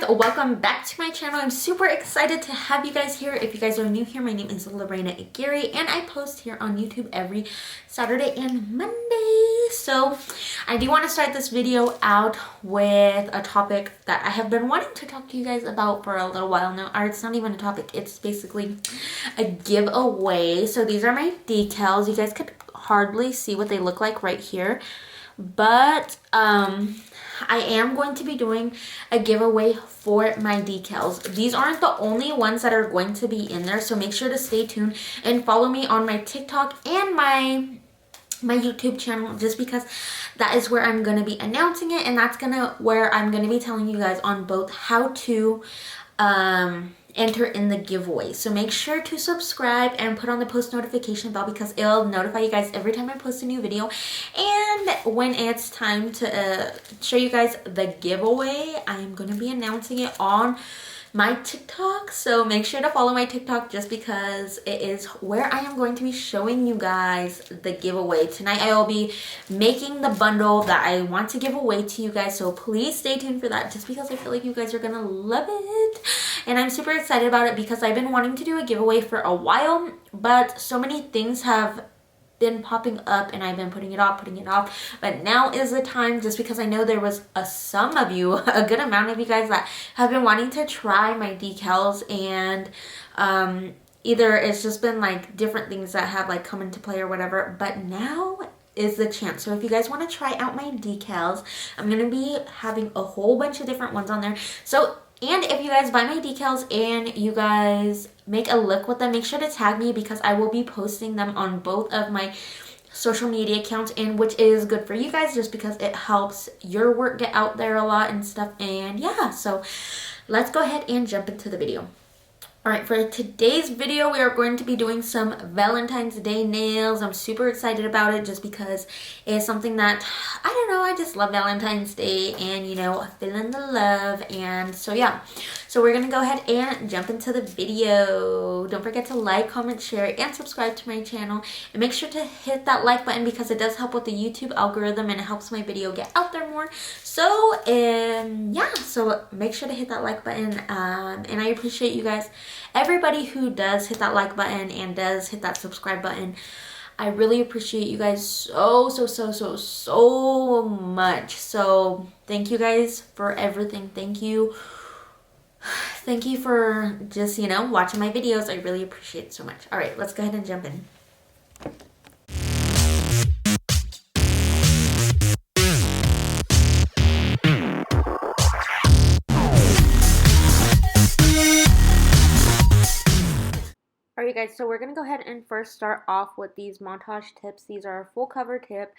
guys, welcome back to my channel. I'm super excited to have you guys here. If you guys are new here, my name is Lorena Aguirre and I post here on YouTube every Saturday and Monday. So I do want to start this video out with a topic that I have been wanting to talk to you guys about for a little while now. Or it's not even a topic, it's basically a giveaway. So these are my decals. You guys could hardly see what they look like right here, but I am going to be doing a giveaway for my decals. These aren't the only ones that are going to be in there, so make sure to stay tuned and follow me on my TikTok and my YouTube channel, just because that is where I'm going to be announcing it, and that's where I'm going to be telling you guys on both how to enter in the giveaway. So make sure to subscribe and put on the post notification bell, because it'll notify you guys every time I post a new video. And when it's time to show you guys the giveaway, I'm going to be announcing it on my TikTok. So make sure to follow my TikTok, just because it is where I am going to be showing you guys the giveaway. Tonight I will be making the bundle that I want to give away to you guys, so please stay tuned for that, just because I feel like you guys are gonna love it. And I'm super excited about it because I've been wanting to do a giveaway for a while, but so many things have been popping up and I've been putting it off. But now is the time, just because I know there was some of you, a good amount of you guys, that have been wanting to try my decals, and either it's just been like different things that have like come into play or whatever, but now is the chance. So if you guys want to try out my decals, I'm going to be having a whole bunch of different ones on there. So, and if you guys buy my decals and you guys make a look with them, make sure to tag me, because I will be posting them on both of my social media accounts, and which is good for you guys, just because it helps your work get out there a lot and stuff. And yeah, so let's go ahead and jump into the video. Alright, for today's video, we are going to be doing some Valentine's Day nails. I'm super excited about it, just because it's something that, I don't know, I just love Valentine's Day and, you know, feeling the love. And so yeah, so we're going to go ahead and jump into the video. Don't forget to like, comment, share, and subscribe to my channel. And make sure to hit that like button, because it does help with the YouTube algorithm and it helps my video get out there more. So, yeah, so make sure to hit that like button. And I appreciate you guys. Everybody who does hit that like button and does hit that subscribe button, I really appreciate you guys so much. So thank you guys for everything. Thank you for just, you know, watching my videos. I really appreciate it so much. All right, let's go ahead and jump in. Alright guys, so we're going to go ahead and first start off with these montage tips. These are a full cover tip,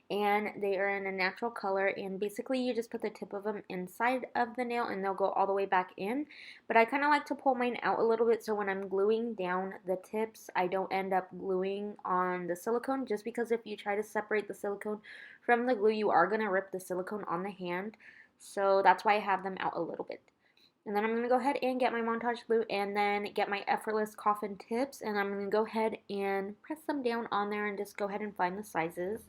and they are in a natural color, and basically you just put the tip of them inside of the nail and they'll go all the way back in. But I kind of like to pull mine out a little bit, so when I'm gluing down the tips, I don't end up gluing on the silicone, just because if you try to separate the silicone from the glue, you are going to rip the silicone on the hand. So that's why I have them out a little bit. And then I'm going to go ahead and get my montage glue, and then get my effortless coffin tips, and I'm going to go ahead and press them down on there and just go ahead and find the sizes.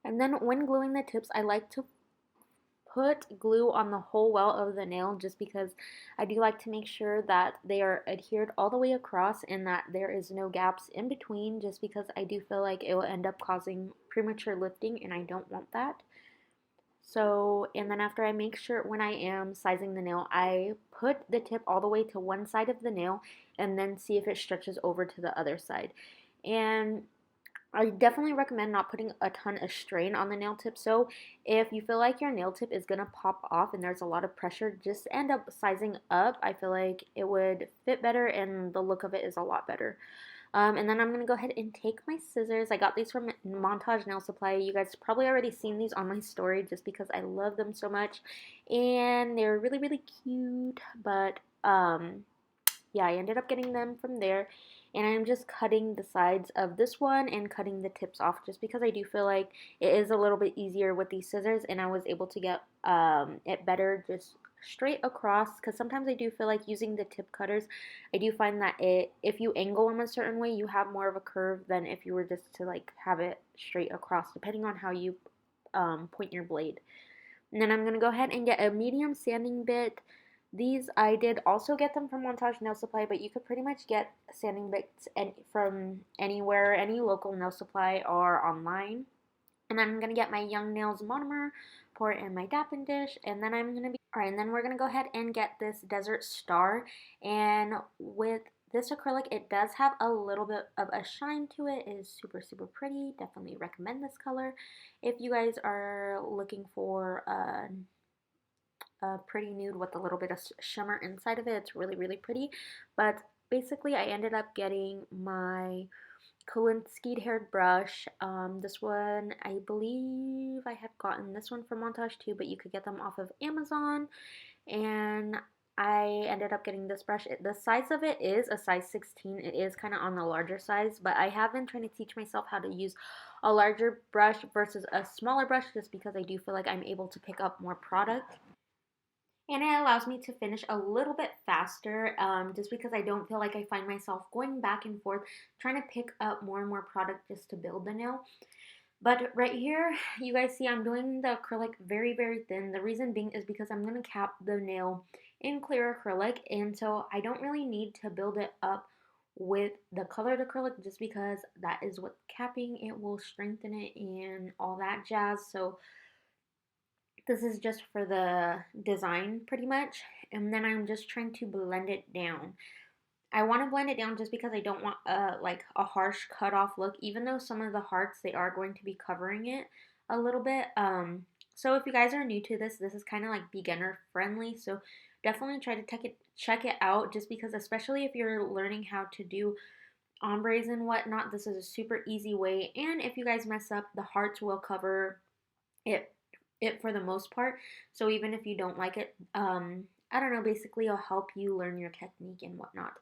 And then when gluing the tips, I like to put glue on the whole well of the nail, just because I do like to make sure that they are adhered all the way across and that there is no gaps in between, just because I do feel like it will end up causing premature lifting and I don't want that. So, and then after I make sure, when I am sizing the nail, I put the tip all the way to one side of the nail and then see if it stretches over to the other side. And I definitely recommend not putting a ton of strain on the nail tip. So if you feel like your nail tip is going to pop off and there's a lot of pressure, just end up sizing up. I feel like it would fit better and the look of it is a lot better. And then I'm going to go ahead and take my scissors. I got these from Montage Nail Supply. You guys probably already seen these on my story, just because I love them so much. And they're really cute. But yeah, I ended up getting them from there. and I'm just cutting the sides of this one and cutting the tips off just because I do feel like it is a little bit easier with these scissors, and I was able to get it better just straight across, because sometimes I do feel like using the tip cutters, I do find that if you angle them a certain way, you have more of a curve than if you were just to like have it straight across, depending on how you point your blade. And then I'm going to go ahead and get a medium sanding bit. These I did also get them from Montage Nail Supply, but you could pretty much get sanding bits from anywhere, any local nail supply or online. And then I'm going to get my Young Nails monomer, pour it in my dapping dish, and then alright, and then we're going to go ahead and get this Desert Star. And with this acrylic, it does have a little bit of a shine to it. It is super, super pretty. Definitely recommend this color. If you guys are looking for a pretty nude with a little bit of shimmer inside of it, it's really, really pretty. But basically, I ended up getting my Kolinsky haired brush. This one, I believe I had gotten this one from Montage too, but you could get them off of Amazon. And I ended up getting this brush. The size of it is a size 16. It is kind of on the larger size, but I have been trying to teach myself how to use a larger brush versus a smaller brush just because I do feel like I'm able to pick up more product. And it allows me to finish a little bit faster, just because I don't feel like I find myself going back and forth trying to pick up more and more product just to build the nail. But right here, you guys see I'm doing the acrylic very, very thin. The reason being is because I'm going to cap the nail in clear acrylic, and so I don't really need to build it up with the colored acrylic just because that is what capping it will strengthen it and all that jazz. So this is just for the design pretty much, and then I'm just trying to blend it down. I want to blend it down just because I don't want like a harsh cut off look, even though some of the hearts, they are going to be covering it a little bit. So if you guys are new to this, this is kind of like beginner friendly, so definitely try to check it out, just because especially if you're learning how to do ombres and whatnot, this is a super easy way. And if you guys mess up, the hearts will cover it for the most part. So even if you don't like it, I don't know, basically it'll help you learn your technique and whatnot.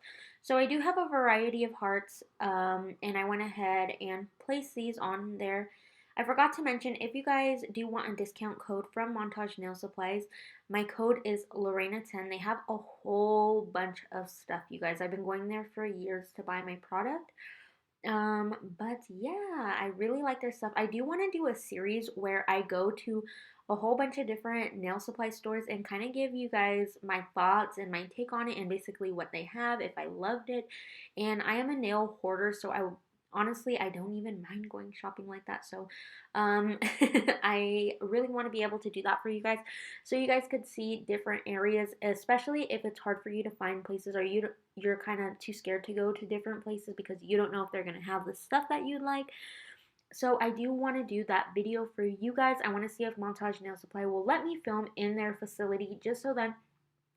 So I do have a variety of hearts, and I went ahead and placed these on there. I forgot to mention, if you guys do want a discount code from Montage Nail Supplies, my code is Lorena10. They have a whole bunch of stuff, you guys. I've been going there for years to buy my product. But yeah, I really like their stuff. I do want to do a series where I go to a whole bunch of different nail supply stores and kind of give you guys my thoughts and my take on it and basically what they have, if I loved it. And I am a nail hoarder, so honestly, I don't even mind going shopping like that. So I really want to be able to do that for you guys, so you guys could see different areas, especially if it's hard for you to find places, or you're kind of too scared to go to different places because you don't know if they're going to have the stuff that you'd like. So I do want to do that video for you guys. I want to see if Montage Nail Supply will let me film in their facility, just so that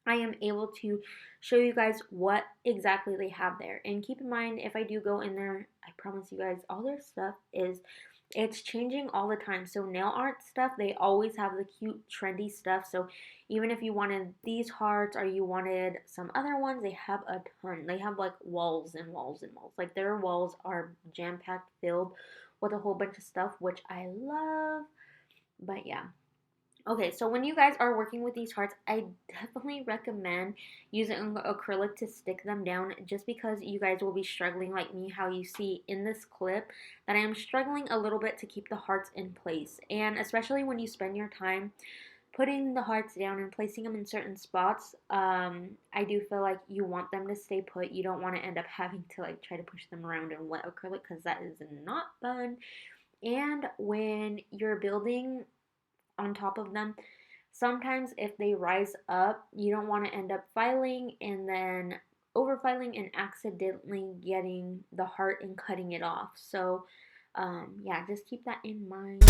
I am able to show you guys what exactly they have there. And keep in mind, if I do go in there, I promise you guys, all their stuff it's changing all the time. So nail art stuff, they always have the cute, trendy stuff. So even if you wanted these hearts or you wanted some other ones, they have a ton. They have like walls and walls and walls. Like their walls are jam-packed, filled with a whole bunch of stuff, which I love. But yeah. Okay, so when you guys are working with these hearts, I definitely recommend using acrylic to stick them down, just because you guys will be struggling like me, how you see in this clip that I am struggling a little bit to keep the hearts in place. And especially when you spend your time putting the hearts down and placing them in certain spots, I do feel like you want them to stay put. You don't want to end up having to like try to push them around in wet acrylic, because that is not fun. And when you're building on top of them, sometimes if they rise up, you don't want to end up filing and then over filing and accidentally getting the heart and cutting it off. So yeah, just keep that in mind.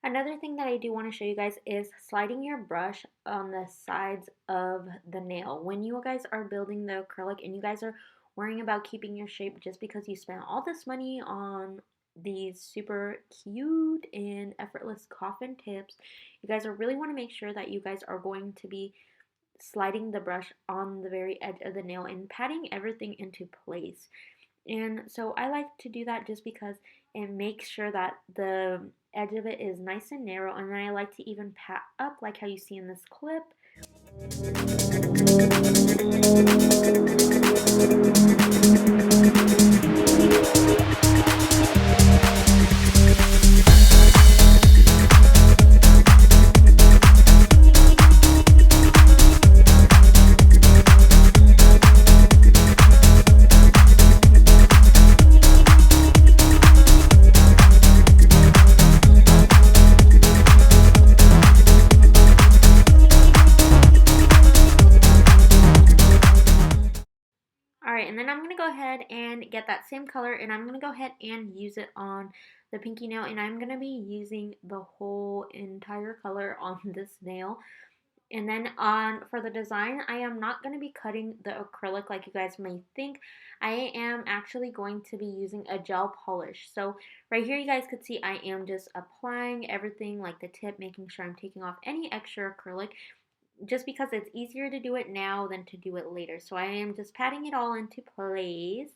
Another thing that I do want to show you guys is sliding your brush on the sides of the nail. When you guys are building the acrylic and you guys are worrying about keeping your shape just because you spent all this money on these super cute and effortless coffin tips. You guys are really want to make sure that you guys are going to be sliding the brush on the very edge of the nail and patting everything into place. And so I like to do that just because it makes sure that the edge of it is nice and narrow, and then I like to even pat up like how you see in this clip. Alright, and then I'm going to go ahead and get that same color, and I'm going to go ahead and use it on the pinky nail, and I'm going to be using the whole entire color on this nail. And then for the design, I am not going to be cutting the acrylic like you guys may think. I am actually going to be using a gel polish. So right here you guys could see I am just applying everything, like the tip, making sure I'm taking off any extra acrylic, just because it's easier to do it now than to do it later. So I am just patting it all into place.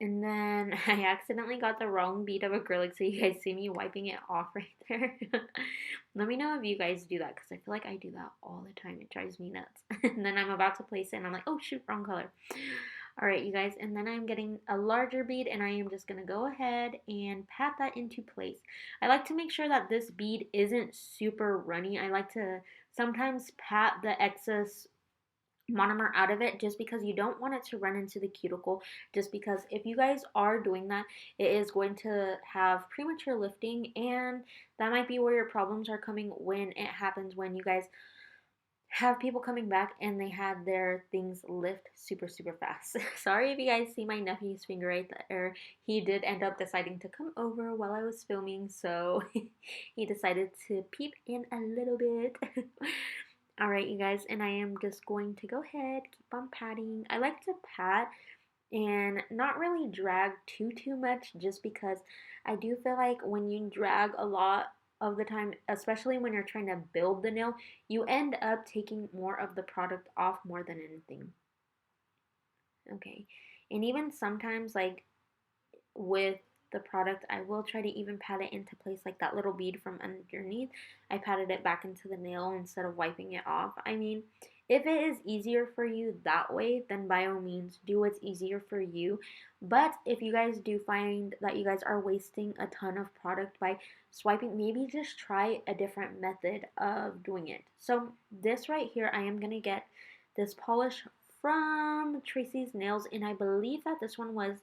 And then I accidentally got the wrong bead of acrylic, so you guys see me wiping it off right there. Let me know if you guys do that, because I feel like I do that all the time. It drives me nuts. And then I'm about to place it, and I'm like, oh shoot, wrong color. Alright, you guys, and then I'm getting a larger bead, and I am just going to go ahead and pat that into place. I like to make sure that this bead isn't super runny. I like to sometimes pat the excess monomer out of it, just because you don't want it to run into the cuticle, just because if you guys are doing that, it is going to have premature lifting, and that might be where your problems are coming when it happens, when you guys have people coming back and they had their things lift super fast. Sorry if you guys see my nephew's finger right there. He did end up deciding to come over while I was filming, so he decided to peep in a little bit. Alright, you guys, and I am just going to go ahead, keep on patting. I like to pat and not really drag too much, just because I do feel like when you drag a lot of the time, especially when you're trying to build the nail, you end up taking more of the product off more than anything. Okay, and even sometimes, like with the product, I will try to even pat it into place, like that little bead from underneath. I patted it back into the nail instead of wiping it off. I mean, if it is easier for you that way, then by all means do what's easier for you. But if you guys do find that you guys are wasting a ton of product by swiping, maybe just try a different method of doing it. So this right here, I am going to get this polish from Tracy's Nails, and I believe that this one was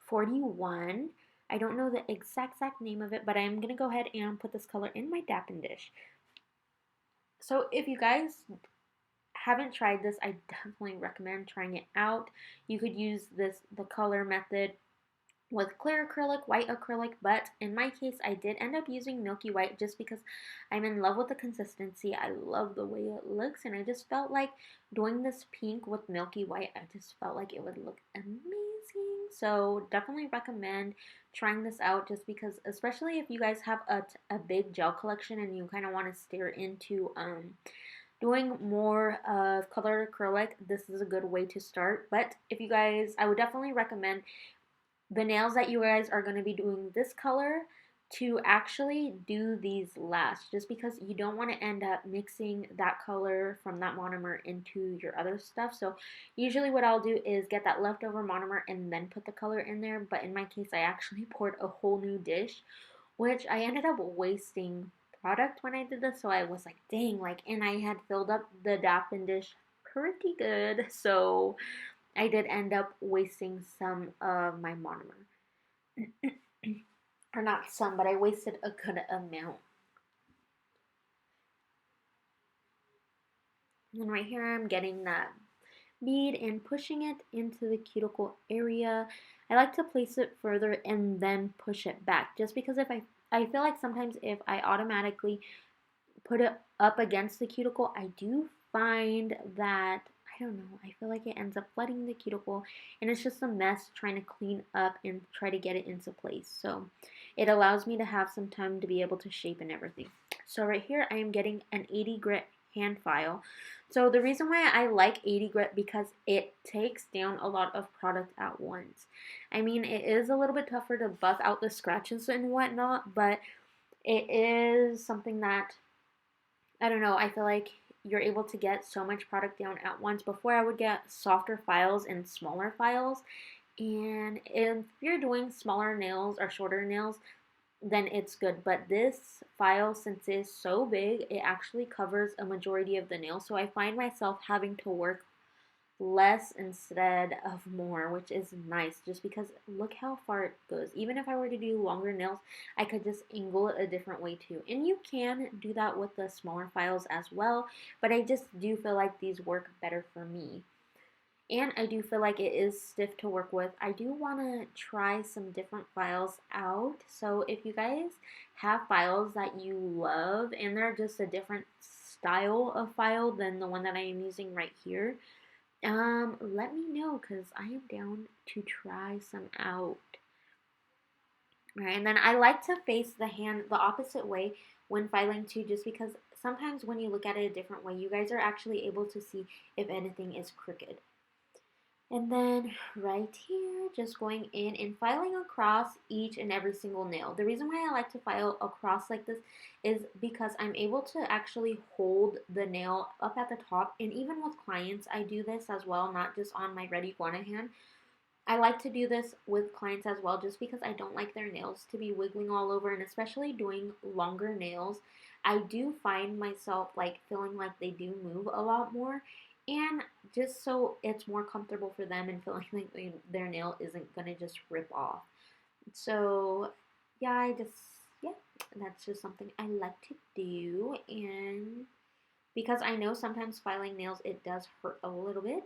41. I don't know the exact name of it, but I'm going to go ahead and put this color in my dapping dish. So if you guys haven't tried this, I definitely recommend trying it out. You could use the color method with clear acrylic, white acrylic, but in my case, I did end up using milky white just because I'm in love with the consistency. I love the way it looks, and I just felt like doing this pink with milky white, I just felt like it would look amazing. So definitely recommend trying this out, just because, especially if you guys have a big gel collection and you kind of want to steer into doing more of colored acrylic, this is a good way to start. But if you guys, I would definitely recommend the nails that you guys are going to be doing this color to actually do these last, just because you don't want to end up mixing that color from that monomer into your other stuff. So usually what I'll do is get that leftover monomer and then put the color in there, but in my case I actually poured a whole new dish, which I ended up wasting product when I did this. So I was like, dang, like, and I had filled up the dapping dish pretty good, so I did end up wasting some of my monomer. Or not some, but I wasted a good amount. And then right here I'm getting that bead and pushing it into the cuticle area. I like to place it further and then push it back, just because if I feel like sometimes if I automatically put it up against the cuticle, I do find that I don't know, I feel like it ends up flooding the cuticle and it's just a mess trying to clean up and try to get it into place. So it allows me to have some time to be able to shape and everything. So right here I am getting an 80 grit hand file. So the reason why I like 80 grit because it takes down a lot of product at once. I mean, it is a little bit tougher to buff out the scratches and whatnot, but it is something that, I don't know, I feel like you're able to get so much product down at once. Before I would get softer files and smaller files, and if you're doing smaller nails or shorter nails, then it's good. But this file, since it's so big, it actually covers a majority of the nail. So I find myself having to work less instead of more, which is nice just because look how far it goes. Even if I were to do longer nails, I could just angle it a different way too. And you can do that with the smaller files as well, but I just do feel like these work better for me. And I do feel like it is stiff to work with. I do want to try some different files out. So if you guys have files that you love and they're just a different style of file than the one that I am using right here, let me know because I am down to try some out. Right, and then I like to face the hand the opposite way when filing too, just because sometimes when you look at it a different way, you guys are actually able to see if anything is crooked. And then right here, just going in and filing across each and every single nail. The reason why I like to file across like this is because I'm able to actually hold the nail up at the top. And even with clients, I do this as well, not just on my Red Iguana hand. I like to do this with clients as well just because I don't like their nails to be wiggling all over, and especially doing longer nails, I do find myself like feeling like they do move a lot more, and just so it's more comfortable for them and feeling like their nail isn't going to just rip off. So yeah, yeah, that's just something I like to do, and because I know sometimes filing nails it does hurt a little bit.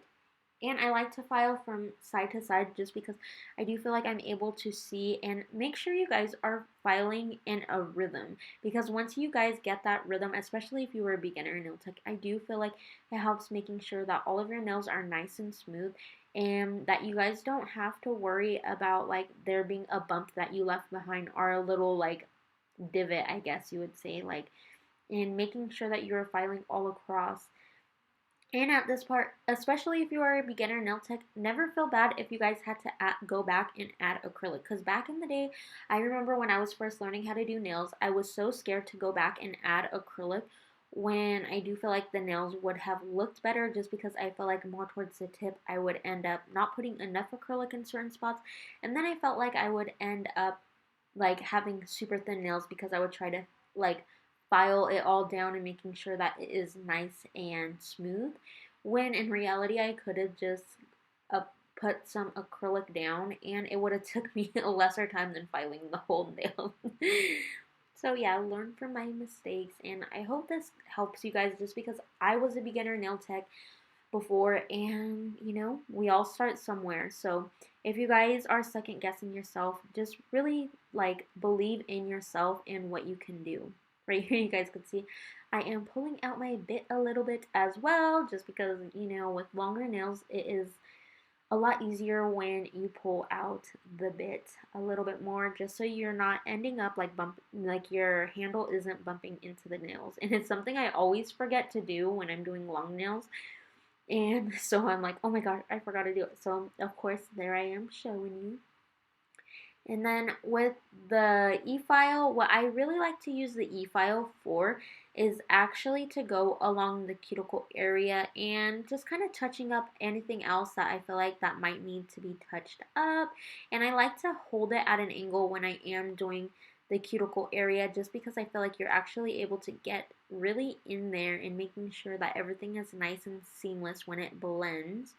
And I like to file from side to side just because I do feel like I'm able to see, and make sure you guys are filing in a rhythm. Because once you guys get that rhythm, especially if you were a beginner nail tech, I do feel like it helps making sure that all of your nails are nice and smooth and that you guys don't have to worry about like there being a bump that you left behind or a little like divot, I guess you would say, like, and making sure that you're filing all across. And at this part, especially if you are a beginner nail tech, never feel bad if you guys had to go back and add acrylic. Because back in the day, I remember when I was first learning how to do nails, I was so scared to go back and add acrylic when I do feel like the nails would have looked better just because I felt like more towards the tip I would end up not putting enough acrylic in certain spots. And then I felt like I would end up like having super thin nails because I would try to like file it all down and making sure that it is nice and smooth, when in reality I could have just uh, put some acrylic down and it would have took me a lesser time than filing the whole nail. So yeah, learn from my mistakes, and I hope this helps you guys just because I was a beginner nail tech before, and you know, we all start somewhere. So if you guys are second guessing yourself, just really like believe in yourself and what you can do. Right here you guys can see I am pulling out my bit a little bit as well, just because, you know, with longer nails it is a lot easier when you pull out the bit a little bit more, just so you're not ending up like your handle isn't bumping into the nails. And it's something I always forget to do when I'm doing long nails, and so I'm like, oh my god, I forgot to do it. So of course there I am showing you. And then with the e-file, what I really like to use the e-file for is actually to go along the cuticle area and just kind of touching up anything else that I feel like that might need to be touched up. And I like to hold it at an angle when I am doing the cuticle area just because I feel like you're actually able to get really in there and making sure that everything is nice and seamless when it blends.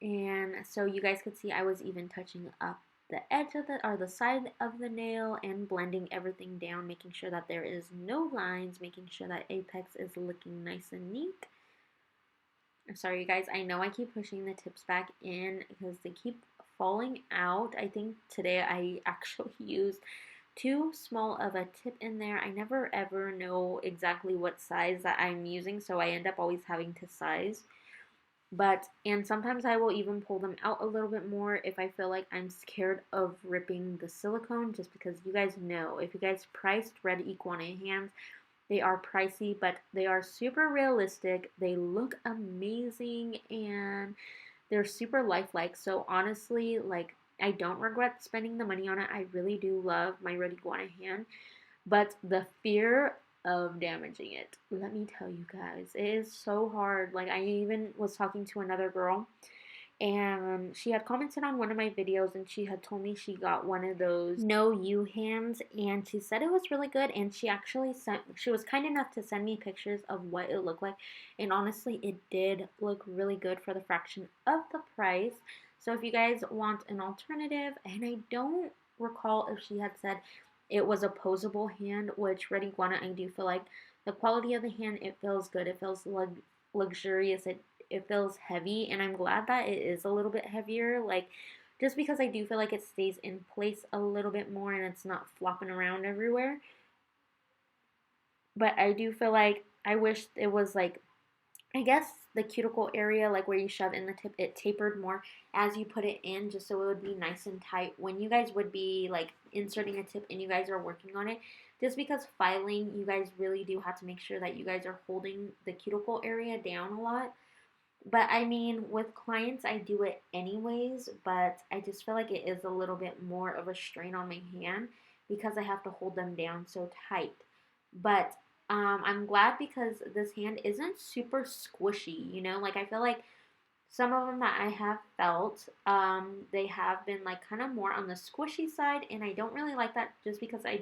And so you guys could see I was even touching up the edge of the side of the nail and blending everything down, making sure that there is no lines, making sure that apex is looking nice and neat. I'm sorry you guys, I know I keep pushing the tips back in because they keep falling out. I think today I actually used too small of a tip in there. I never ever know exactly what size that I'm using, so I end up always having to size. And sometimes I will even pull them out a little bit more if I feel like I'm scared of ripping the silicone, just because you guys know, if you guys priced red iguana hands, they are pricey, but they are super realistic. They look amazing and they're super lifelike. So honestly, like, I don't regret spending the money on it. I really do love my red iguana hand, but the fear of damaging it, let me tell you guys, it is so hard. Like, I even was talking to another girl and she had commented on one of my videos and she had told me she got one of those no you hands and she said it was really good, and she was kind enough to send me pictures of what it looked like, and honestly it did look really good for the fraction of the price. So if you guys want an alternative, and I don't recall if she had said it was a posable hand, which red iguana, I do feel like the quality of the hand, it feels good, it feels luxurious, it feels heavy, and I'm glad that it is a little bit heavier, like, just because I do feel like it stays in place a little bit more and it's not flopping around everywhere. But I do feel like I wish it was like, I guess the cuticle area, like where you shove in the tip, it tapered more as you put it in, just so it would be nice and tight when you guys would be like inserting a tip and you guys are working on it. Just because filing, you guys really do have to make sure that you guys are holding the cuticle area down a lot. But I mean, with clients, I do it anyways, but I just feel like it is a little bit more of a strain on my hand because I have to hold them down so tight. But I'm glad because this hand isn't super squishy, you know? Like, I feel like some of them that I have felt, they have been like kind of more on the squishy side, and I don't really like that, just because I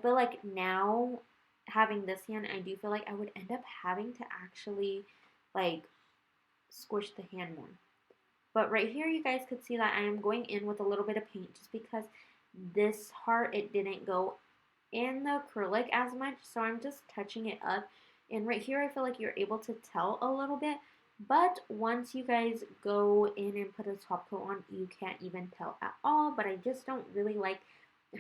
feel like now having this hand, I do feel like I would end up having to actually like squish the hand more. But right here, you guys could see that I am going in with a little bit of paint, just because this heart, it didn't go in the acrylic as much, so I'm just touching it up. And right here, I feel like you're able to tell a little bit, but once you guys go in and put a top coat on, you can't even tell at all. But I just don't really like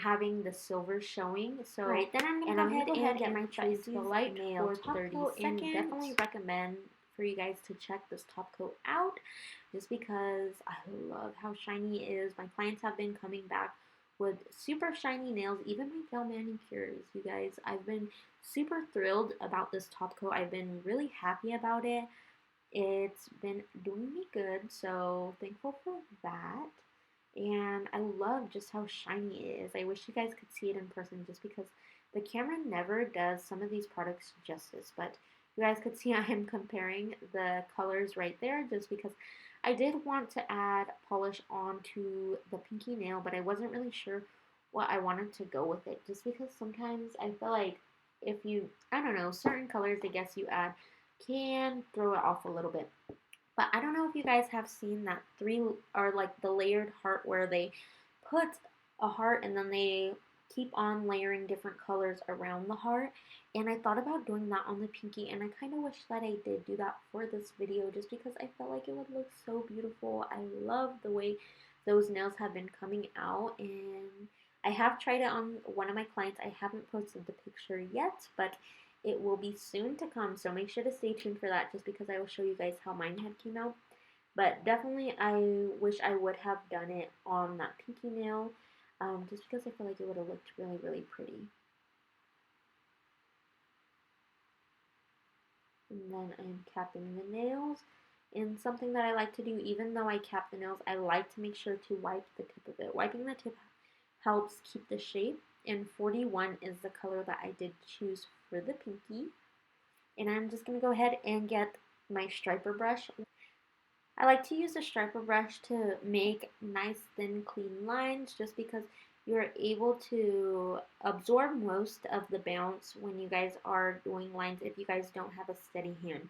having the silver showing. So right, then I'm gonna go ahead and get my Choose the Light for 30 seconds. And definitely recommend for you guys to check this top coat out, just because I love how shiny it is. My clients have been coming back with super shiny nails, even my gel manicures, you guys. I've been super thrilled about this top coat. I've been really happy about it. It's been doing me good, so thankful for that. And I love just how shiny it is. I wish you guys could see it in person, just because the camera never does some of these products justice. But you guys could see I am comparing the colors right there, just because I did want to add polish onto the pinky nail, but I wasn't really sure what I wanted to go with it, just because sometimes I feel like if you, I don't know, certain colors I guess you add can throw it off a little bit. But I don't know if you guys have seen that three, or like the layered heart, where they put a heart and then they keep on layering different colors around the heart. And I thought about doing that on the pinky, and I kind of wish that I did do that for this video, just because I felt like it would look so beautiful. I love the way those nails have been coming out, and I have tried it on one of my clients. I haven't posted the picture yet, but it will be soon to come, so make sure to stay tuned for that, just because I will show you guys how mine had came out. But definitely, I wish I would have done it on that pinky nail, just because I feel like it would have looked really, really pretty. And then I'm capping the nails. And something that I like to do, even though I cap the nails, I like to make sure to wipe the tip of it. Wiping the tip helps keep the shape. And 41 is the color that I did choose for the pinky. And I'm just going to go ahead and get my striper brush. I like to use a striper brush to make nice thin clean lines, just because you're able to absorb most of the bounce when you guys are doing lines if you guys don't have a steady hand.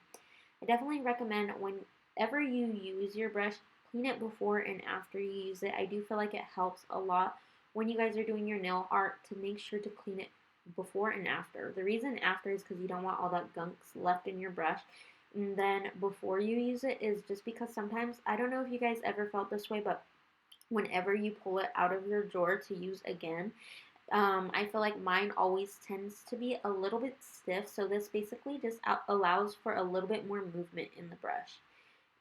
I definitely recommend whenever you use your brush, clean it before and after you use it. I do feel like it helps a lot when you guys are doing your nail art to make sure to clean it before and after. The reason after is because you don't want all that gunk left in your brush. And then before you use it is just because sometimes, I don't know if you guys ever felt this way, but whenever you pull it out of your drawer to use again, I feel like mine always tends to be a little bit stiff. So this basically just allows for a little bit more movement in the brush.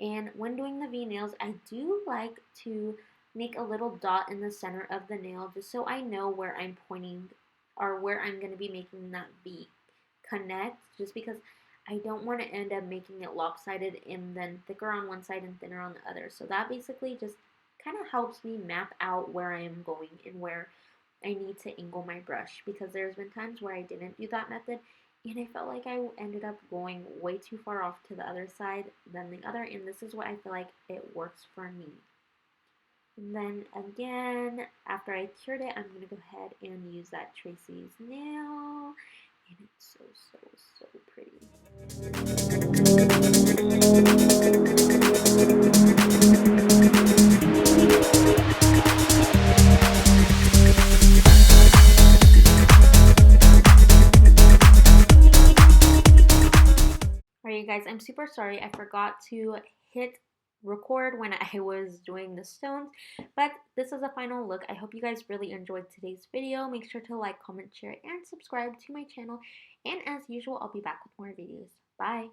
And when doing the V-nails, I do like to make a little dot in the center of the nail just so I know where I'm pointing or where I'm going to be making that V connect, just because I don't want to end up making it lopsided and then thicker on one side and thinner on the other. So that basically just kind of helps me map out where I am going and where I need to angle my brush, because there's been times where I didn't do that method and I felt like I ended up going way too far off to the other side than the other, and this is what I feel like it works for me. And then again, after I cured it, I'm going to go ahead and use that Tracy's nail, and it's so Alright, you guys, I'm super sorry. I forgot to hit record when I was doing the stones, but this is a final look. I hope you guys really enjoyed today's video. Make sure to like, comment, share, and subscribe to my channel. And as usual, I'll be back with more videos. Bye!